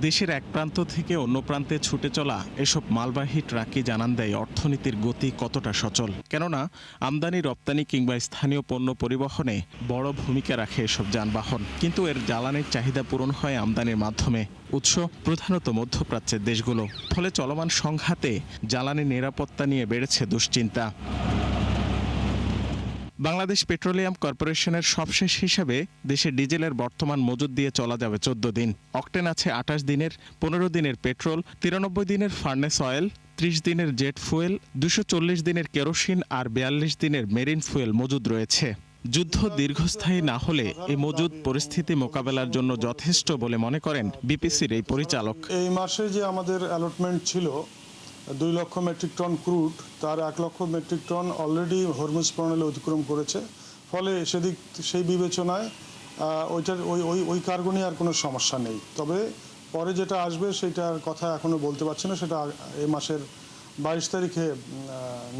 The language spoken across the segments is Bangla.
দেশের এক প্রান্ত থেকে অন্য প্রান্তে ছুটে চলা এসব মালবাহী ট্রাকই জানান দেয় অর্থনীতির গতি কতটা সচল। কেননা আমদানি রপ্তানি কিংবা স্থানীয় পণ্য পরিবহনে বড় ভূমিকা রাখে এসব যানবাহন। কিন্তু এর জ্বালানির চাহিদা পূরণ হয় আমদানির মাধ্যমে। উৎস প্রধানত মধ্যপ্রাচ্যের দেশগুলো। ফলে চলমান সংঘাতে জ্বালানি নিরাপত্তা নিয়ে বেড়েছে দুশ্চিন্তা। বাংলাদেশ পেট্রোলিয়াম কর্পোরেশনের সবশেষ হিসাবে দেশে ডিজেলের বর্তমান মজুদ দিয়ে চলা যাবে ১৪ দিন। অকটেন আছে ২৮ দিনের, ১৫ দিনের পেট্রোল, ৯৩ দিনের ফার্নেস অয়েল, ৩০ দিনের জেট ফুয়েল, ২৪০ দিনের কেরোসিন আর ৪২ দিনের মেরিন ফুয়েল মজুদ রয়েছে। যুদ্ধ দীর্ঘস্থায়ী না হলে এই মজুদ পরিস্থিতি মোকাবেলার জন্য যথেষ্ট বলে মনে করেন বিপিসির এই পরিচালক। এই মাসে যে আমাদের অ্যালটমেন্ট ছিল ২ লক্ষ মেট্রিক টন ক্রুড, তার ১ লক্ষ মেট্রিক টন অলরেডি হরমুজ প্রণালী অতিক্রম করেছে। ফলে সেই বিবেচনায় ওই কার্গো নিয়ে আর কোনো সমস্যা নেই। তবে পরে যেটা আসবে সেটার কথা এখনো বলতে পারছি না, সেটা এই মাসের ২২ তারিখে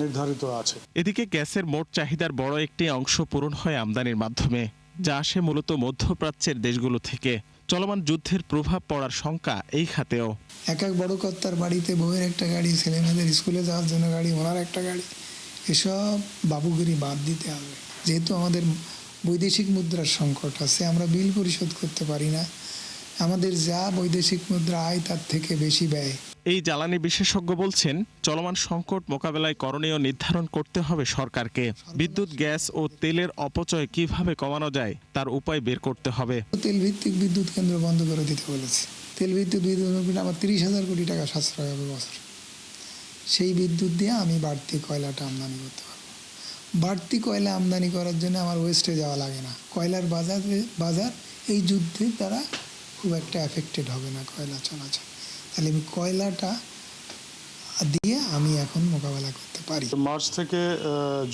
নির্ধারিত আছে। এদিকে গ্যাসের মোট চাহিদার বড় একটি অংশ পূরণ হয় আমদানির মাধ্যমে, যা আসে মূলত মধ্যপ্রাচ্যের দেশগুলো থেকে। চলমান যুদ্ধের প্রভাব পড়ার শঙ্কা এই খাতেও। এক বড় কর্তার বাড়িতে বউয়ের একটা গাড়ি, ছেলেমেয়েদের স্কুলে যাওয়ার জন্য গাড়ি, ওনার একটা গাড়ি, এসব বাবুগিরি বাদ দিতে হবে। যেহেতু আমাদের বৈদেশিক মুদ্রার সংকট আছে, আমরা বিল পরিশোধ করতে পারি না, আমাদের যা বৈদেশিক মুদ্রা আয় তার থেকে বেশি ব্যয়। এই জ্বালানি বিশেষজ্ঞ বলছেন, চলমান সংকট মোকাবেলায় করণীয় নির্ধারণ করতে হবে সরকারকে। বিদ্যুৎ, গ্যাস ও তেলের অপচয় কিভাবে কমানো যায় তার উপায় বের করতে হবে। তেল ভিত্তিক বিদ্যুৎ কেন্দ্র বন্ধ করে দিতে বলেছে। তেল ভিত্তিক বিদ্যুৎ আমার ৩০,০০০ কোটি টাকা সাশ্রয় হবে বছর। সেই বিদ্যুৎ দিয়ে আমি বাড়তি কয়লাটা আমদানি করতে পারবো। বাড়তি কয়লা আমদানি করার জন্য আমার ওয়েস্টে যাওয়া লাগে না। কয়লার বাজার এই যুদ্ধের দ্বারা খুব একটা এফেক্টেড হবে না কয়লা চলাচল। তাহলে আমি কয়লাটা দিয়ে আমি এখন মোকাবেলা করতে পারি। মার্চ থেকে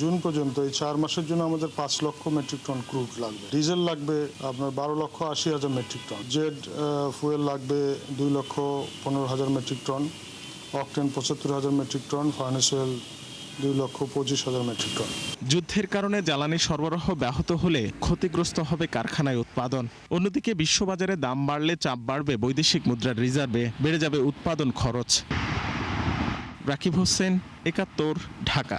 জুন পর্যন্ত এই ৪ মাসের জন্য আমাদের ৫ লক্ষ মেট্রিক টন ক্রুড লাগবে। ডিজেল লাগবে আপনার ১২,৮০,০০০ মেট্রিক টন। জেট ফুয়েল লাগবে ২,১৫,০০০ মেট্রিক টন। অকটেন ৭৫,০০০ মেট্রিক টন। ফার্নেস অয়েল ২,২৫,০০০ মেট্রিক টন। যুদ্ধের কারণে জ্বালানি সরবরাহ ব্যাহত হলে ক্ষতিগ্রস্ত হবে কারখানায় উৎপাদন। অন্যদিকে বিশ্ববাজারে দাম বাড়লে চাপ বাড়বে বৈদেশিক মুদ্রার রিজার্ভে, বেড়ে যাবে উৎপাদন খরচ। রাকিব হোসেন, ৭১, ঢাকা।